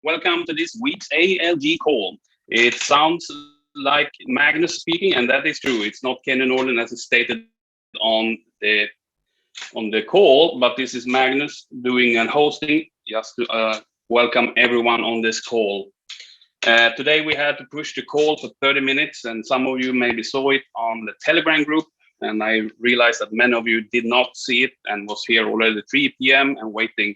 Welcome to this week's ALG call. It sounds like Magnus speaking, and that is true. It's not Kenny Norton as is stated on the call, but this is Magnus doing and hosting just to welcome everyone on this call. Today we had to push the call for 30 minutes, and some of you maybe saw it on the Telegram group. And I realized that many of you did not see it and was here already at 3 p.m. and waiting.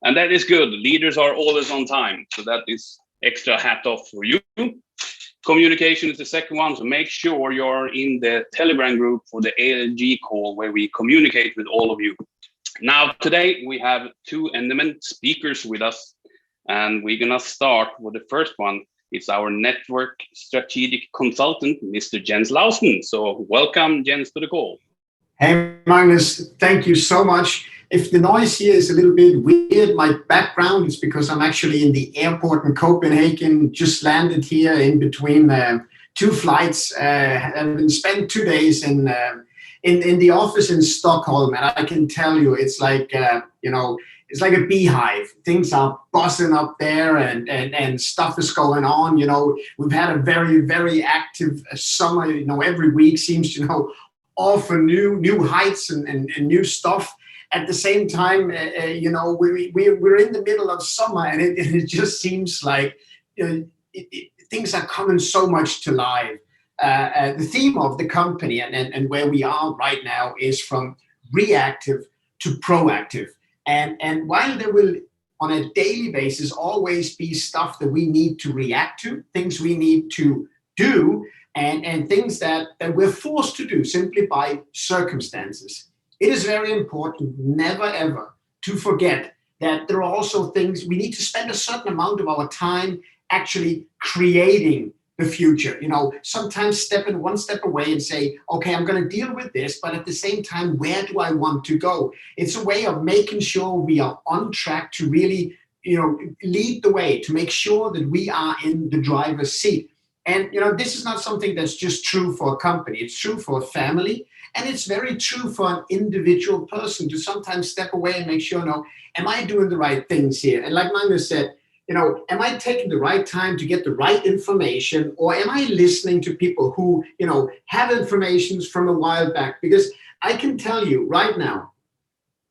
And that is good. Leaders are always on time. So that is extra hat off for you. Communication is the second one. So make sure you're in the Telegram group for the ALG call where we communicate with all of you. Now, today we have two eminent speakers with us. And we're going to start with the first one. It's our network strategic consultant, Mr. Jens Lausman. So welcome, Jens, to the call. Hey, Magnus, thank you so much. If the noise here is a little bit weird, my background is because I'm actually in the airport in Copenhagen, just landed here in between two flights, and spent 2 days in the office in Stockholm. And I can tell you, it's like, it's like a beehive. Things are buzzing up there and stuff is going on. We've had a very, very active summer. Every week seems to, offer new heights and new stuff. At the same time, we're in the middle of summer, and it just seems like things are coming so much to life. The theme of the company and where we are right now is from reactive to proactive. And while there will, on a daily basis, always be stuff that we need to react to, things we need to do, and things that we're forced to do simply by circumstances, it is very important never ever to forget that there are also things we need to spend a certain amount of our time actually creating the future. Sometimes stepping one step away and say, okay, I'm going to deal with this, but at the same time, where do I want to go? It's a way of making sure we are on track to really, lead the way, to make sure that we are in the driver's seat. And, this is not something that's just true for a company. It's true for a family. And it's very true for an individual person to sometimes step away and make sure, am I doing the right things here? And like Magnus said, am I taking the right time to get the right information, or am I listening to people who, have information from a while back? Because I can tell you right now,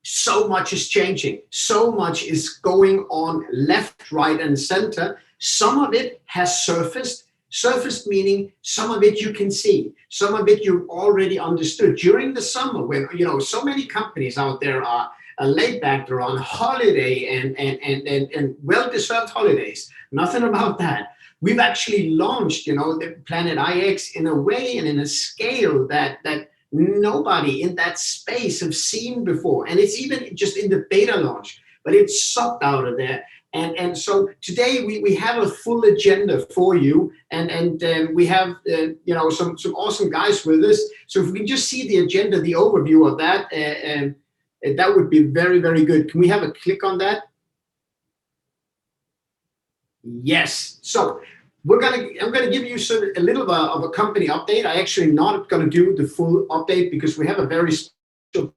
so much is changing. So much is going on left, right, and center. Some of it has surfaced meaning some of it you can see, some of it you've already understood during the summer when, so many companies out there are laid back, they're on holiday and well-deserved holidays. Nothing about that. We've actually launched, the Planet IX in a way and in a scale that nobody in that space have seen before. And it's even just in the beta launch, but it's sucked out of there. And so today we have a full agenda for you, and we have some awesome guys with us. So if we can just see the agenda, the overview of that, that would be very, very good. Can we have a click on that? Yes. So I'm gonna give you a little of a company update. I actually not gonna do the full update because we have a very special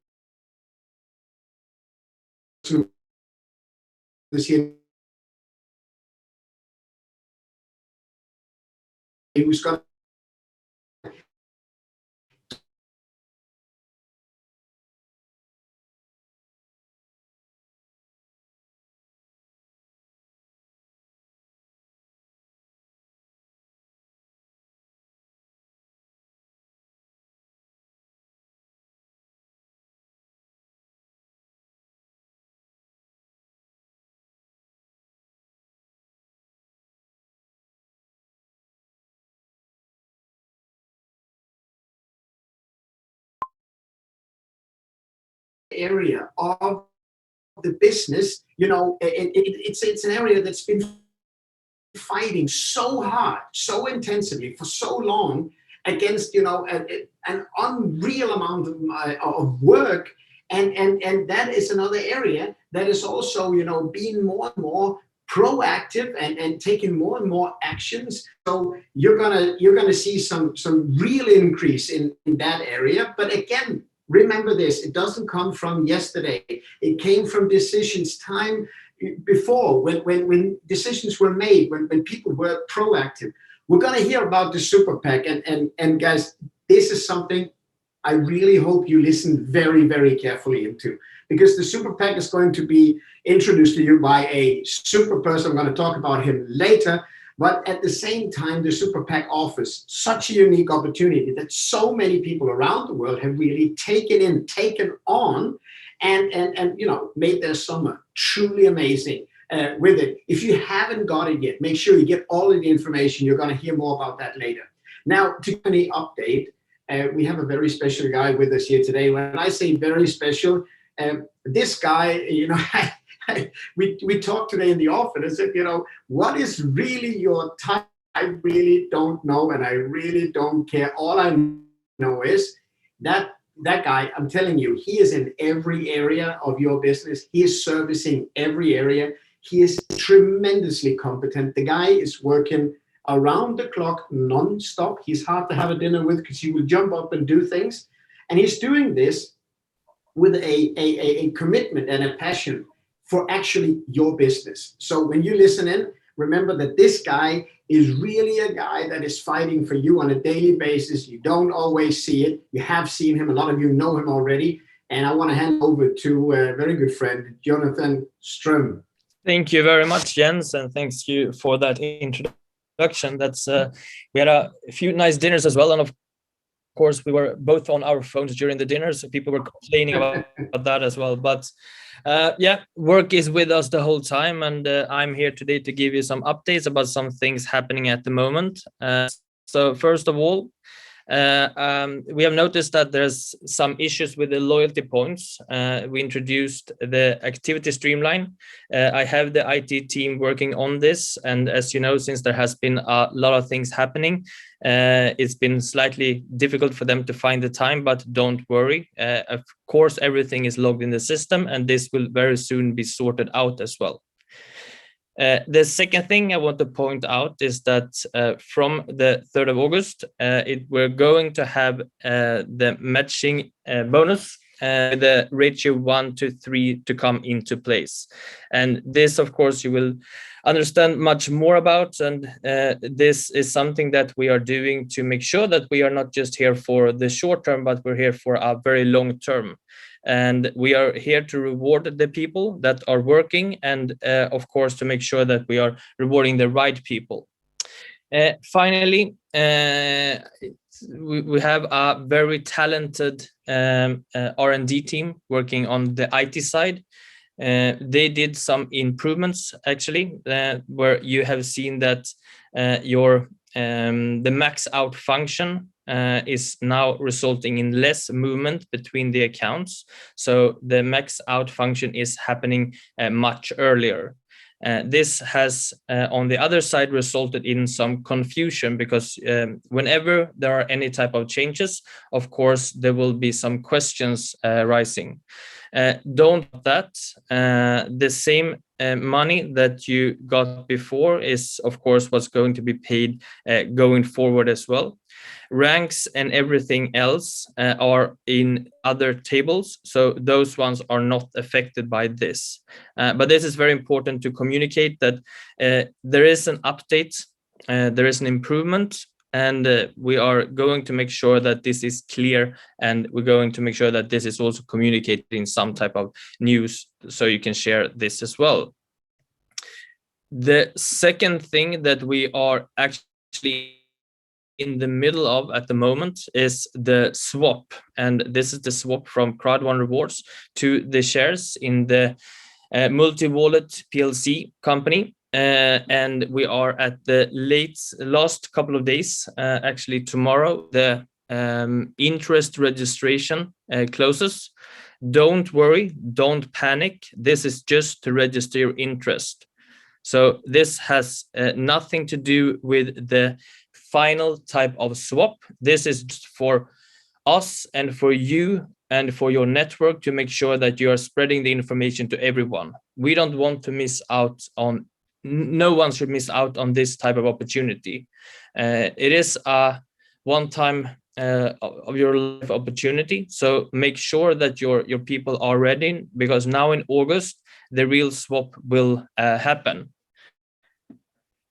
this year. Who's going area of the business, it's an area that's been fighting so hard, so intensively for so long against, an unreal amount of work. And that is another area that is also, being more and more proactive and taking more and more actions. So you're gonna see some real increase in that area. But again, remember this, it doesn't come from yesterday. It came from decisions time before, when decisions were made, when people were proactive. We're going to hear about the super PAC, and guys, this is something I really hope you listen very, very carefully into, because the super PAC is going to be introduced to you by a super person. I'm going to talk about him later. But at the same time, the super PAC offers such a unique opportunity that so many people around the world have really taken on, and made their summer truly amazing with it. If you haven't got it yet, make sure you get all of the information. You're going to hear more about that later. Now, to any update, we have a very special guy with us here today. When I say very special, this guy, we talked today in the office. I said, what is really your type? I really don't know, and I really don't care. All I know is that guy, I'm telling you, he is in every area of your business. He is servicing every area. He is tremendously competent. The guy is working around the clock, non-stop. He's hard to have a dinner with because he will jump up and do things. And he's doing this with a commitment and a passion for actually your business. So when you listen in, remember that this guy is really a guy that is fighting for you on a daily basis. You don't always see it. You have seen him. A lot of you know him already. And I want to hand over to a very good friend, Jonathan Ström. Thank you very much, Jens, and thanks you for that introduction. That's we had a few nice dinners as well, and of course we were both on our phones during the dinner, so people were complaining about that as well. But yeah, work is with us the whole time, and I'm here today to give you some updates about some things happening at the moment. So first of all, we have noticed that there's some issues with the loyalty points. We introduced the activity streamline. I have the IT team working on this, and as you know, since there has been a lot of things happening, it's been slightly difficult for them to find the time, but don't worry. Of course, everything is logged in the system, and this will very soon be sorted out as well. The second thing I want to point out is that from the 3rd of August, we're going to have the matching bonus with the ratio 1:3 to come into place. And this, of course, you will understand much more about. And this is something that we are doing to make sure that we are not just here for the short term, but we're here for a very long term. And we are here to reward the people that are working, and of course to make sure that we are rewarding the right people. Finally, we have a very talented R&D team working on the IT side. They did some improvements actually, where you have seen that the max out function is now resulting in less movement between the accounts. So the max out function is happening much earlier. This has, on the other side, resulted in some confusion because whenever there are any type of changes, of course, there will be some questions rising. Don't that. The same money that you got before is, of course, what's going to be paid going forward as well. Ranks and everything else are in other tables, so those ones are not affected by this. But this is very important to communicate that there is an update, there is an improvement, and we are going to make sure that this is clear, and we're going to make sure that this is also communicated in some type of news so you can share this as well. The second thing that we are actually in the middle of at the moment is the swap, and this is the swap from CROWD1 rewards to the shares in the multi-wallet PLC company. And we are at the last couple of days. Actually, tomorrow the interest registration closes. Don't worry, don't panic. This is just to register your interest. So this has nothing to do with the final type of swap. This is just for us and for you and for your network to make sure that you are spreading the information to everyone. We don't want to miss out on, no one should miss out on this type of opportunity. It is a one-time of your life opportunity. So make sure that your people are ready, because now in August the real swap will happen.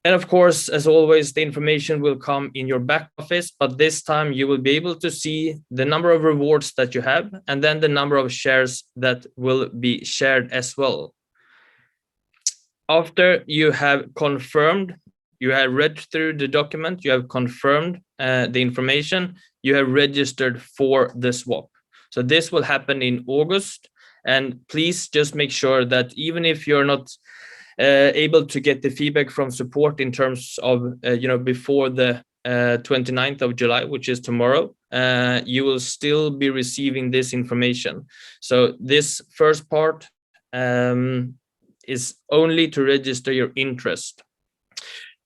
And of course, as always, the information will come in your back office, but this time you will be able to see the number of rewards that you have, and then the number of shares that will be shared as well. After you have confirmed, you have read through the document, you have confirmed the information, you have registered for the swap. So this will happen in August, and please just make sure that even if you're not able to get the feedback from support in terms of before the 29th of July, which is tomorrow, you will still be receiving this information. So this first part is only to register your interest.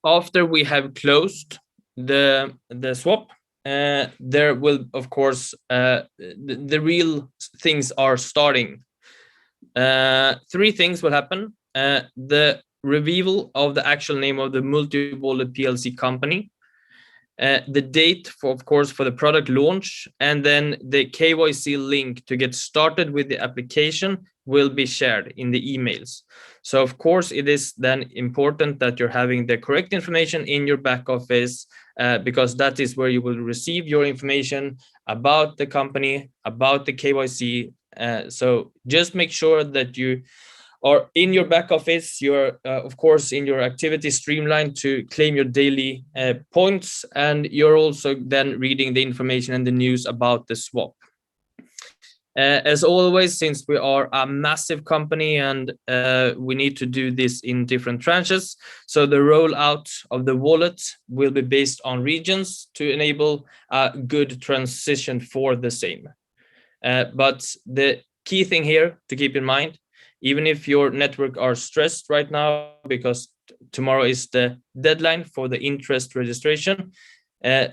After we have closed the swap, there will, of course, the real things are starting. 3 things will happen. The reveal of the actual name of the multi-wallet PLC company, the date for, of course, for the product launch, and then the KYC link to get started with the application will be shared in the emails. So of course it is then important that you're having the correct information in your back office, because that is where you will receive your information about the company, about the KYC. So just make sure that you or in your back office, you're of course in your activity streamline to claim your daily points, and you're also then reading the information and the news about the swap. As always, since we are a massive company and we need to do this in different tranches, so the rollout of the wallet will be based on regions to enable a good transition for the same. But the key thing here to keep in mind, even if your network are stressed right now because tomorrow is the deadline for the interest registration,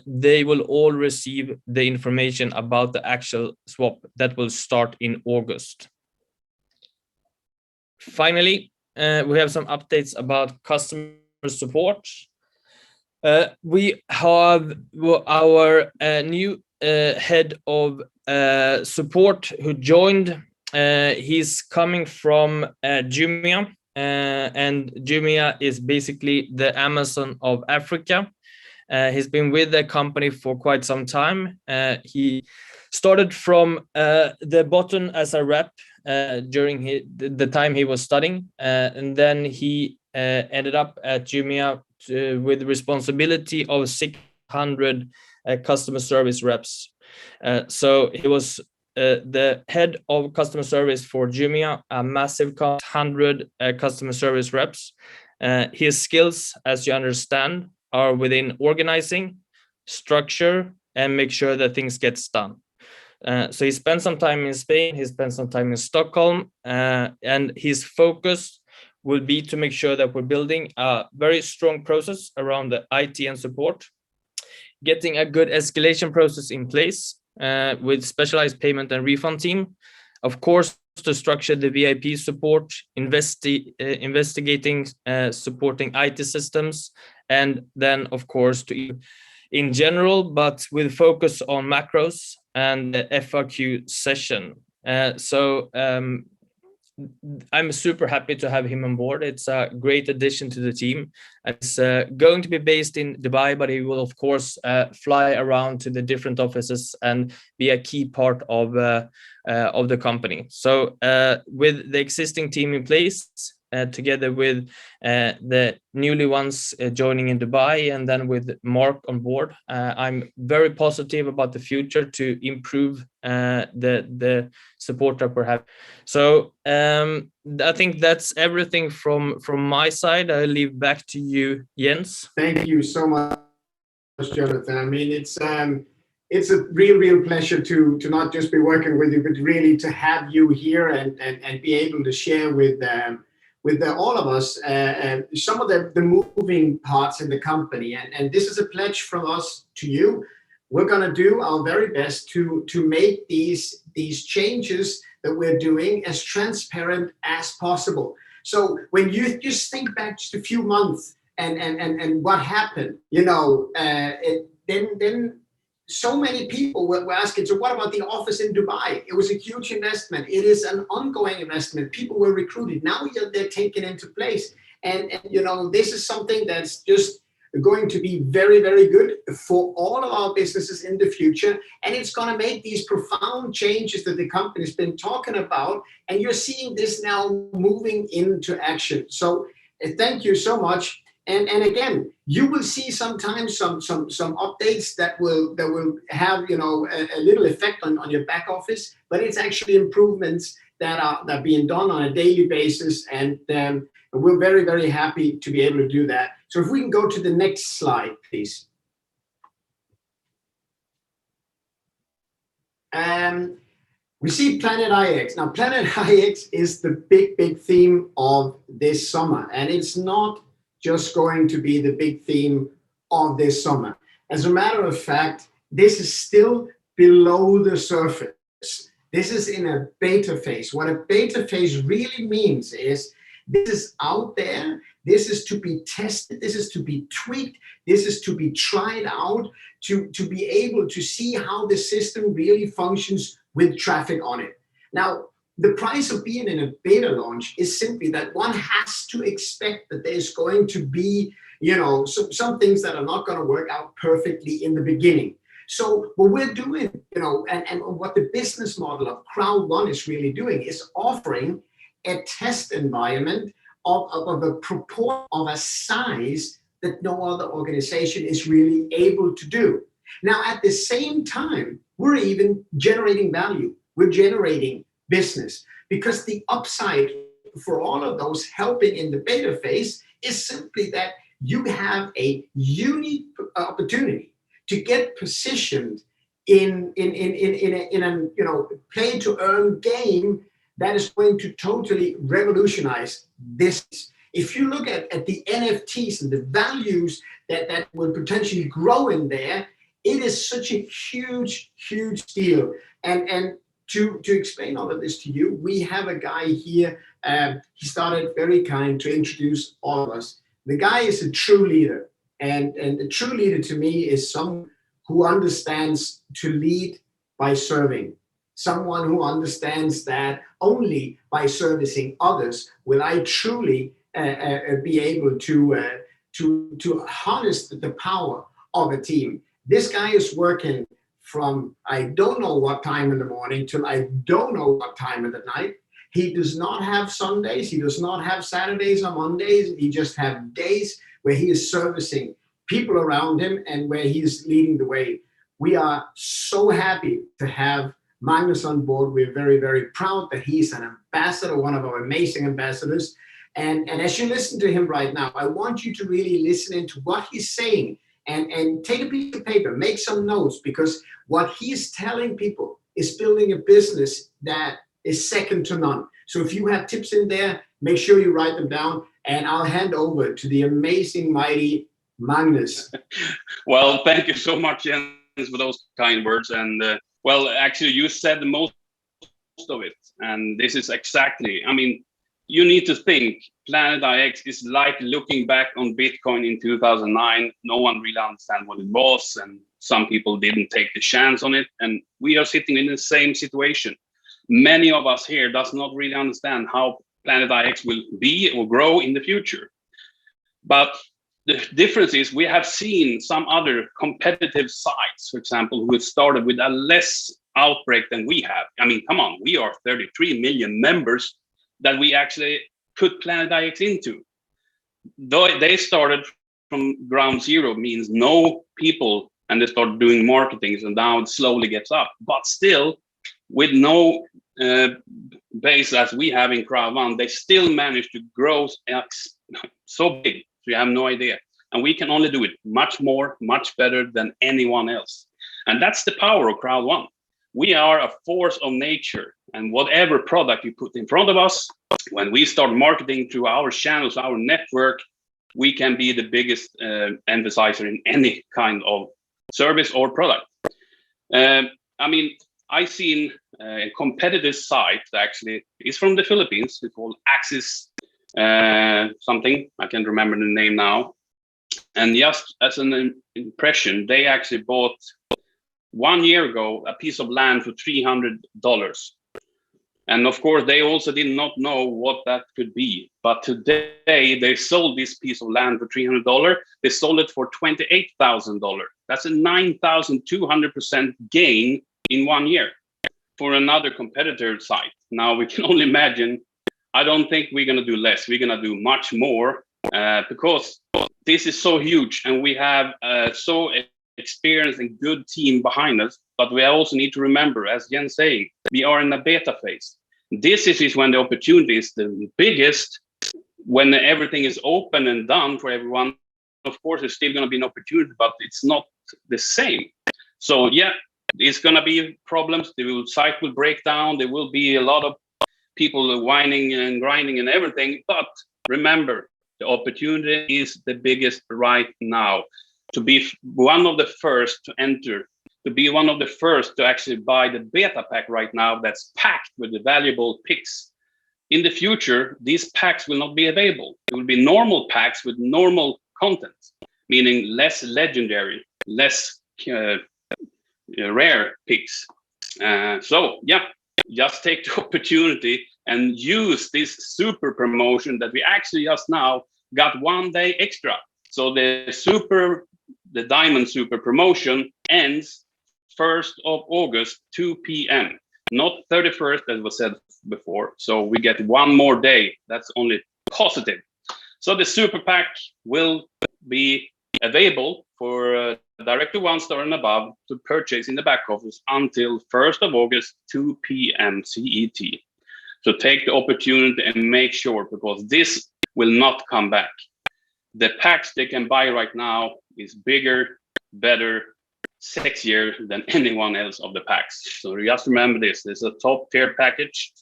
they will all receive the information about the actual swap that will start in August. Finally, we have some updates about customer support. We have our new head of support who joined. He's coming from Jumia, and Jumia is basically the Amazon of Africa. He's been with the company for quite some time. He started from the bottom as a rep during the time he was studying, and then he ended up at Jumia with responsibility of 600 customer service reps. So he was the head of customer service for Jumia, a massive 100 customer service reps. His skills, as you understand, are within organizing, structure, and make sure that things gets done. So he spent some time in Spain, he spent some time in Stockholm, and his focus will be to make sure that we're building a very strong process around the IT and support, getting a good escalation process in place with specialized payment and refund team, of course, to structure the VIP support, investigating, supporting IT systems, and then, of course, to in general, but with focus on macros and the FAQ session. I'm super happy to have him on board. It's a great addition to the team. It's going to be based in Dubai, but he will, of course, fly around to the different offices and be a key part of the company. So with the existing team in place, together with the newly ones joining in Dubai, and then with Mark on board, I'm very positive about the future to improve the support that we're having. So I think that's everything from my side. I leave back to you, Jens. Thank you so much, Jonathan. I mean, it's a real pleasure to not just be working with you, but really to have you here and be able to share with all of us some of the moving parts in the company. And this is a pledge from us to you. We're going to do our very best to make these changes that we're doing as transparent as possible. So when you just think back just a few months and what happened, then so many people were asking, so what about the office in Dubai? It was a huge investment. It is an ongoing investment. People were recruited. Now they're taken into place. And you know, this is something that's just going to be very, very good for all of our businesses in the future. And it's going to make these profound changes that the company's been talking about. And you're seeing this now moving into action. So thank you so much. And again, you will see sometimes some updates that will have, you know, a little effect on your back office, but it's actually improvements that are being done on a daily basis, and we're very, very happy to be able to do that. So if we can go to the next slide, please. We see Planet IX. Now, Planet IX is the big theme of this summer, and it's not just going to be the big theme of this summer. As a matter of fact, this is still below the surface. This is in a beta phase. What a beta phase really means is this is out there, this is to be tested, this is to be tweaked, this is to be tried out, to be able to see how the system really functions with traffic on it. Now, the price of being in a beta launch is simply that one has to expect that there's going to be, you know, some things that are not going to work out perfectly in the beginning. So what we're doing, you know, and what the business model of CROWD1 is really doing is offering a test environment of a proportion, of a size that no other organization is really able to do. Now, at the same time, we're even generating value. We're generating business, because the upside for all of those helping in the beta phase is simply that you have a unique opportunity to get positioned in a you know, play to earn game that is going to totally revolutionize this. If you look at the NFTs and the values that will potentially grow in there, it is such a huge deal. And to explain all of this to you, we have a guy here. He started very kind to introduce all of us. The guy is a true leader. And a true leader to me is someone who understands to lead by serving. Someone who understands that only by servicing others will I truly be able to harness the power of a team. This guy is working from I don't know what time in the morning till I don't know what time of the night. He does not have Sundays. He does not have Saturdays or Mondays. He just has days where he is servicing people around him and where he is leading the way. We are so happy to have Magnus on board. We're very, very proud that he's an ambassador, one of our amazing ambassadors. And as you listen to him right now, I want you to really listen into what he's saying and take a piece of paper, make some notes, because what he's telling people is building a business that is second to none. So if you have tips in there, make sure you write them down, and I'll hand over to the amazing, mighty Magnus. Well, thank you so much, Jens, for those kind words. And well, actually, you said most of it. And this is exactly, I mean, you need to think Planet IX is like looking back on Bitcoin in 2009. No one really understood what it was, and some people didn't take the chance on it. And we are sitting in the same situation. Many of us here does not really understand how Planet IX will be or grow in the future. But the difference is we have seen some other competitive sites, for example, who started with a less outbreak than we have. I mean, come on, we are 33 million members that we actually put Planet IX into. Though they started from ground zero, means no people, and they started doing marketing, and now it slowly gets up. But still, with no base as we have in CROWD1, they still managed to grow so big, so you have no idea. And we can only do it much more, much better than anyone else. And that's the power of CROWD1. We are a force of nature, and whatever product you put in front of us, when we start marketing through our channels, our network, we can be the biggest emphasizer in any kind of service or product. I mean, I've seen a competitive site actually. It's from the Philippines. It's called Axis something. I can't remember the name now. And just as an impression, they actually bought 1 year ago a piece of land for $300. And of course, they also did not know what that could be. But today they sold this piece of land for $300. They sold it for $28,000. That's a 9,200% gain in 1 year for another competitor site. Now we can only imagine. I don't think we're going to do less. We're going to do much more because this is so huge, and we have so experienced and good team behind us. But we also need to remember, as Jens saying, we are in a beta phase. This is when the opportunity is the biggest. When everything is open and done for everyone, of course, there's still going to be an opportunity, but it's not the same. So yeah, it's going to be problems. The site will break down. There will be a lot of people whining and grinding and everything. But remember, the opportunity is the biggest right now. To be one of the first to enter, to be one of the first to actually buy the beta pack right now that's packed with the valuable picks. In the future, these packs will not be available. It will be normal packs with normal content, meaning less legendary, less rare picks. So yeah, just take the opportunity and use this super promotion that we actually just now got 1 day extra. So the Diamond Super promotion ends 1st of August, 2 p.m. Not 31st, as was said before. So we get 1 more day. That's only positive. So the Super Pack will be available for Director 1 star and above to purchase in the back office until 1st of August, 2 p.m. CET. So take the opportunity and make sure, because this will not come back. The packs they can buy right now is bigger, better, sexier than anyone else of the packs. So just remember this. This is a top tier package.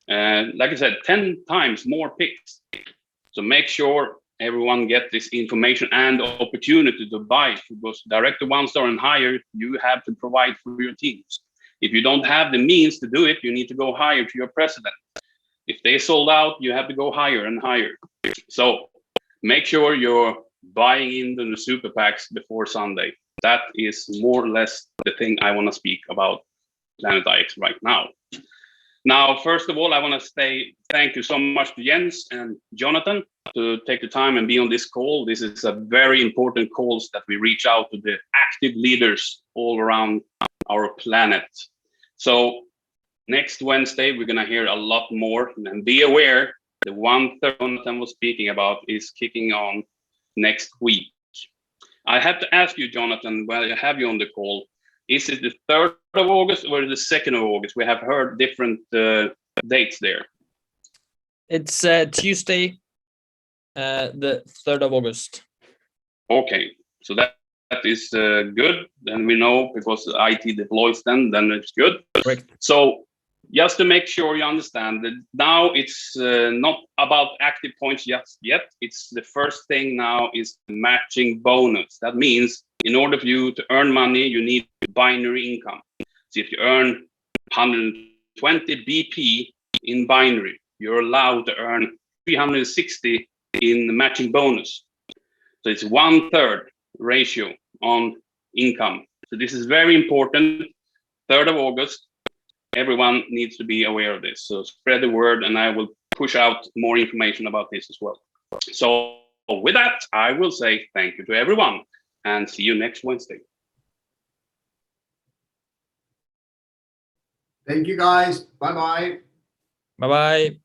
And like I said, 10 times more picks. So make sure everyone get this information and opportunity to buy, because Director 1 star and higher, you have to provide for your teams. If you don't have the means to do it, you need to go higher to your president. If they sold out, you have to go higher and higher. So make sure you're buying into the super packs before Sunday. That is more or less the thing I want to speak about Planet IX right now. Now, first of all, I want to say thank you so much to Jens and Jonathan to take the time and be on this call. This is a very important call that we reach out to the active leaders all around our planet. So next Wednesday, we're going to hear a lot more, and be aware the 1/3 Jonathan was speaking about is kicking on next week. I have to ask you, Jonathan, while I have you on the call, is it the 3rd of August or the 2nd of August? We have heard different dates there. It's Tuesday, the 3rd of August. Okay, so that is good. Then we know, because the IT deploys then it's good. Correct. So just to make sure you understand that now it's not about active points yet. It's the first thing now is matching bonus. That means in order for you to earn money, you need binary income. So if you earn 120 BP in binary, you're allowed to earn 360 in matching bonus. So it's 1/3 ratio on income. So this is very important. 3rd of August. Everyone needs to be aware of this. So spread the word, and I will push out more information about this as well. So with that, I will say thank you to everyone and see you next Wednesday. Thank you, guys. Bye-bye. Bye-bye.